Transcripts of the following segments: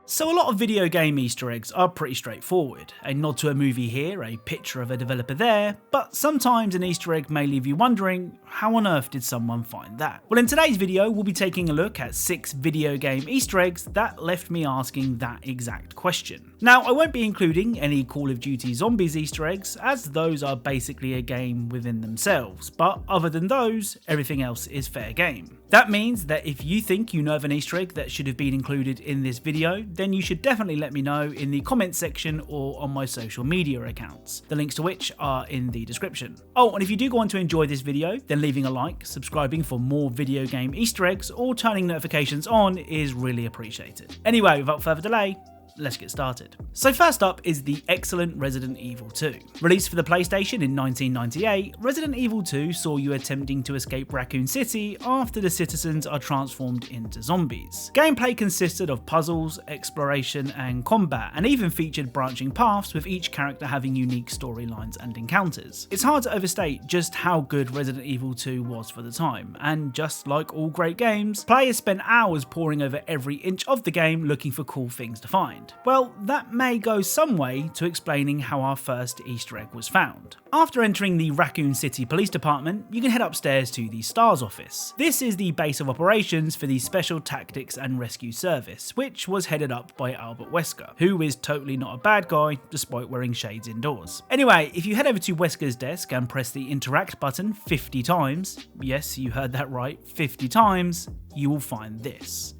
So a lot of video game Easter eggs are pretty straightforward. A nod to a movie here, a picture of a developer there, but sometimes an Easter egg may leave you wondering, how on earth did someone find that? Well, in today's video, we'll be taking a look at 6 video game Easter eggs that left me asking that exact question. Now, I won't be including any Call of Duty Zombies Easter eggs, as those are basically a game within themselves, but other than those, everything else is fair game. That means that if you think you know of an Easter egg that should have been included in this video, then you should definitely let me know in the comments section or on my social media accounts, the links to which are in the description. Oh, and if you do go on to enjoy this video, then leaving a like, subscribing for more video game Easter eggs, or turning notifications on is really appreciated. Anyway, without further delay, let's get started. So first up is the Eggcellent Resident Evil 2. Released for the PlayStation in 1998, Resident Evil 2 saw you attempting to escape Raccoon City after the citizens are transformed into zombies. Gameplay consisted of puzzles, exploration and combat, and even featured branching paths with each character having unique storylines and encounters. It's hard to overstate just how good Resident Evil 2 was for the time, and just like all great games, players spent hours poring over every inch of the game looking for cool things to find. Well, that may go some way to explaining how our first Easter egg was found. After entering the Raccoon City Police Department, you can head upstairs to the STARS office. This is the base of operations for the Special Tactics and Rescue Service, which was headed up by Albert Wesker, who is totally not a bad guy despite wearing shades indoors. Anyway, if you head over to Wesker's desk and press the interact button 50 times, yes, you heard that right, 50 times, you will find this.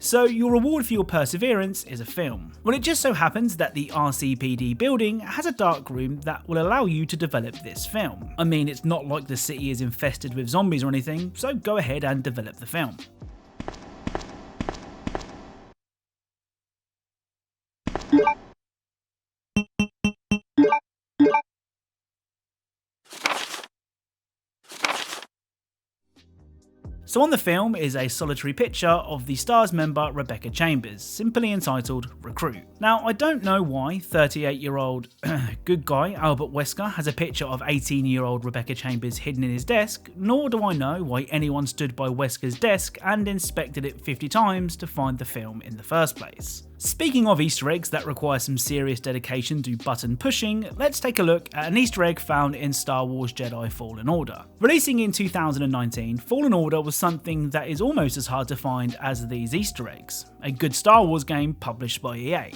So your reward for your perseverance is a film. Well, it just so happens that the RCPD building has a dark room that will allow you to develop this film. I mean, it's not like the city is infested with zombies or anything, so go ahead and develop the film. So on the film is a solitary picture of the STARS member Rebecca Chambers, simply entitled Recruit. Now, I don't know why 38-year-old good guy Albert Wesker has a picture of 18-year-old Rebecca Chambers hidden in his desk, nor do I know why anyone stood by Wesker's desk and inspected it 50 times to find the film in the first place. Speaking of Easter eggs that require some serious dedication to button pushing, let's take a look at an Easter egg found in Star Wars Jedi Fallen Order. Releasing in 2019, Fallen Order was something that is almost as hard to find as these Easter eggs, a good Star Wars game published by EA.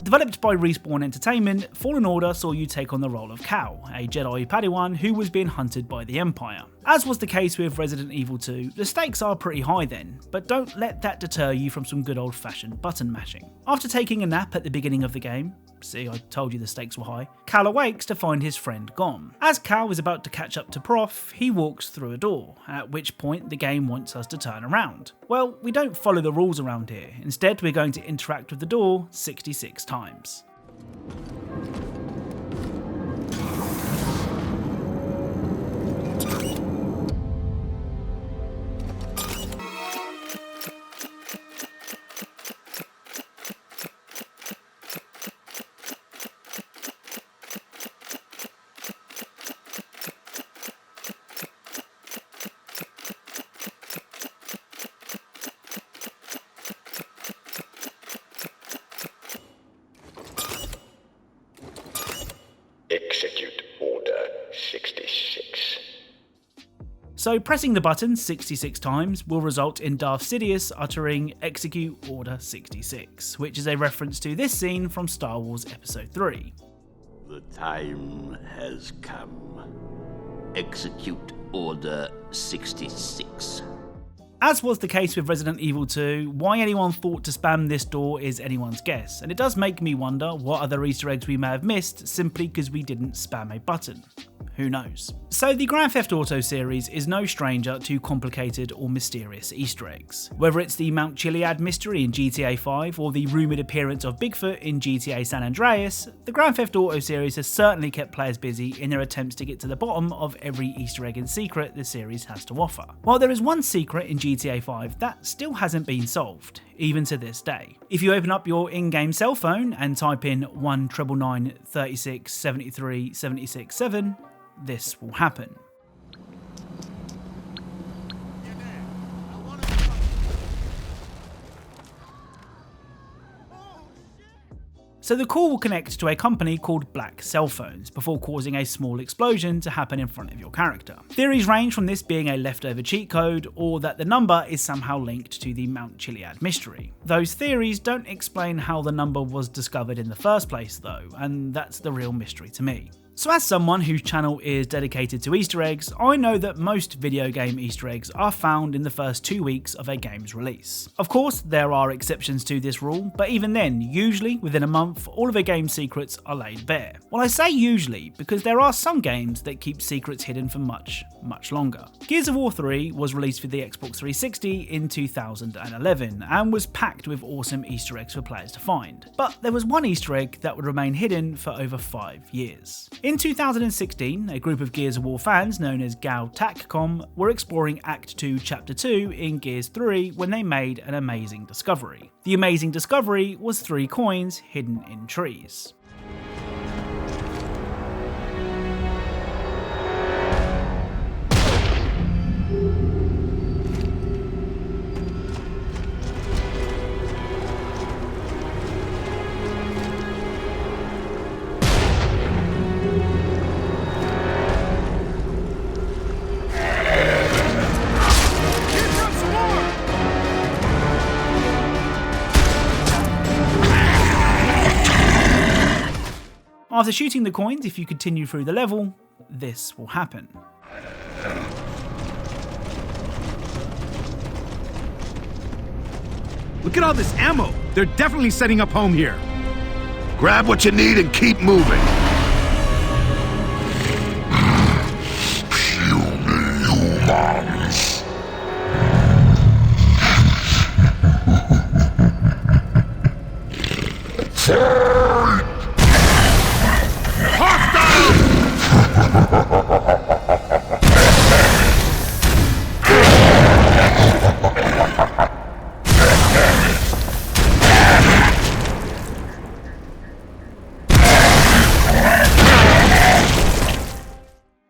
Developed by Respawn Entertainment, Fallen Order saw you take on the role of Cal, a Jedi Padawan who was being hunted by the Empire. As was the case with Resident Evil 2, the stakes are pretty high then, but don't let that deter you from some good old-fashioned button mashing. After taking a nap at the beginning of the game, see, I told you the stakes were high, Cal awakes to find his friend gone. As Cal is about to catch up to Prof, he walks through a door, at which point the game wants us to turn around. Well, we don't follow the rules around here, instead we're going to interact with the door 66 times. Execute Order 66. So pressing the button 66 times will result in Darth Sidious uttering Execute Order 66, which is a reference to this scene from Star Wars Episode 3. The time has come. Execute Order 66. As was the case with Resident Evil 2, why anyone thought to spam this door is anyone's guess, and it does make me wonder what other Easter eggs we may have missed simply because we didn't spam a button. Who knows? So the Grand Theft Auto series is no stranger to complicated or mysterious Easter eggs. Whether it's the Mount Chiliad mystery in GTA 5 or the rumoured appearance of Bigfoot in GTA San Andreas, the Grand Theft Auto series has certainly kept players busy in their attempts to get to the bottom of every Easter egg and secret the series has to offer. While there is one secret in GTA 5 that still hasn't been solved, even to this day. If you open up your in-game cell phone and type in 199 36 73 76 7, this will happen. So the call will connect to a company called Black Cell Phones before causing a small explosion to happen in front of your character. Theories range from this being a leftover cheat code or that the number is somehow linked to the Mount Chiliad mystery. Those theories don't explain how the number was discovered in the first place though, and that's the real mystery to me. So as someone whose channel is dedicated to Easter eggs, I know that most video game Easter eggs are found in the first 2 weeks of a game's release. Of course, there are exceptions to this rule, but even then, usually within a month, all of a game's secrets are laid bare. Well, I say usually because there are some games that keep secrets hidden for much longer. Gears of War 3 was released for the Xbox 360 in 2011 and was packed with awesome Easter eggs for players to find. But there was one Easter egg that would remain hidden for over 5 years. In 2016, a group of Gears of War fans known as Gal-Tac-Com were exploring Act 2 Chapter 2 in Gears 3 when they made an amazing discovery. The amazing discovery was 3 coins hidden in trees. After shooting the coins, if you continue through the level, this will happen. Look at all this ammo. They're definitely setting up home here. Grab what you need and keep moving. Humans.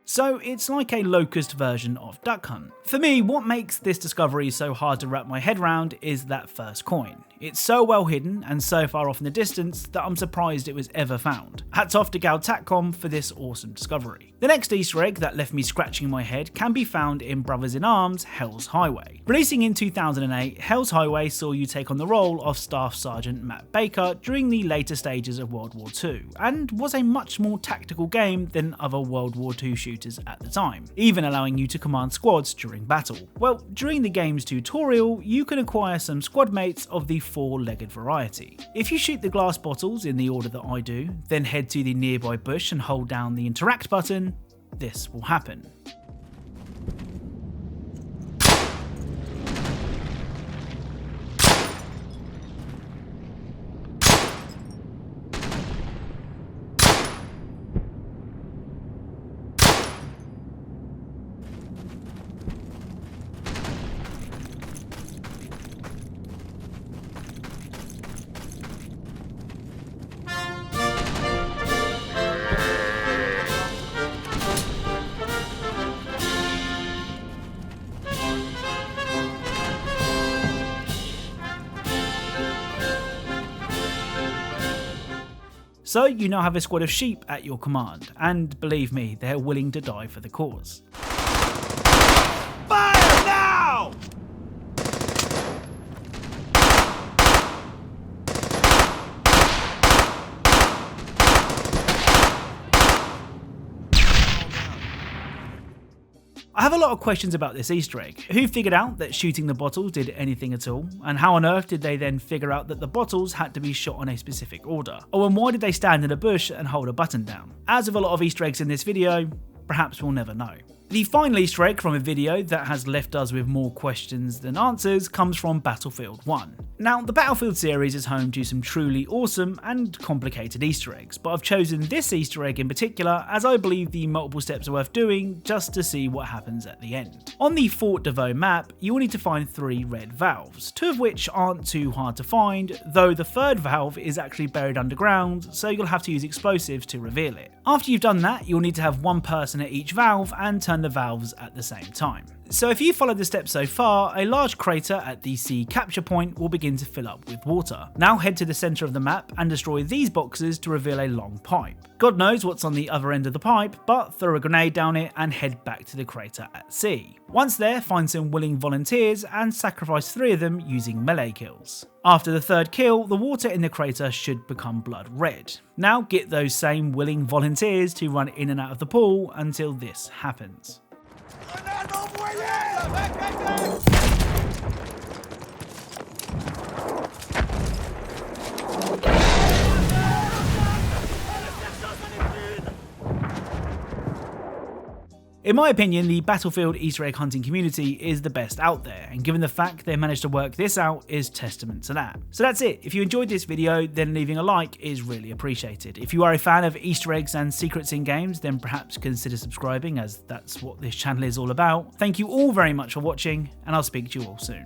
So it's like a locust version of Duck Hunt. For me, what makes this discovery so hard to wrap my head around is that first coin. It's so well hidden and so far off in the distance that I'm surprised it was ever found. Hats off to Gal-Tac-Com for this awesome discovery. The next Easter egg that left me scratching my head can be found in Brothers in Arms' Hell's Highway. Releasing in 2008, Hell's Highway saw you take on the role of Staff Sergeant Matt Baker during the later stages of World War II, and was a much more tactical game than other World War II shooters at the time, even allowing you to command squads during battle. Well, during the game's tutorial, you can acquire some squad mates of the 4-legged variety. If you shoot the glass bottles in the order that I do, then head to the nearby bush and hold down the interact button, this will happen. So you now have a squad of sheep at your command, and believe me, they're willing to die for the cause. Fire now! I have a lot of questions about this Easter egg. Who figured out that shooting the bottles did anything at all? And how on earth did they then figure out that the bottles had to be shot on a specific order? Oh, and why did they stand in a bush and hold a button down? As with a lot of Easter eggs in this video, perhaps we'll never know. The final Easter egg from a video that has left us with more questions than answers comes from Battlefield 1. Now, the Battlefield series is home to some truly awesome and complicated Easter eggs, but I've chosen this Easter egg in particular as I believe the multiple steps are worth doing just to see what happens at the end. On the Fort de Vaux map, you will need to find 3 red valves, 2 of which aren't too hard to find, though the 3rd valve is actually buried underground, so you'll have to use explosives to reveal it. After you've done that, you'll need to have 1 person at each valve and turn the valves at the same time. So if you follow the steps so far, a large crater at the sea capture point will begin to fill up with water. Now head to the centre of the map and destroy these boxes to reveal a long pipe. God knows what's on the other end of the pipe, but throw a grenade down it and head back to the crater at sea. Once there, find some willing volunteers and sacrifice 3 of them using melee kills. After the 3rd kill, the water in the crater should become blood red. Now get those same willing volunteers to run in and out of the pool until this happens. In my opinion, the Battlefield Easter egg hunting community is the best out there, and given the fact they managed to work this out is testament to that. So that's it. If you enjoyed this video, then leaving a like is really appreciated. If you are a fan of Easter eggs and secrets in games, then perhaps consider subscribing, as that's what this channel is all about. Thank you all very much for watching, and I'll speak to you all soon.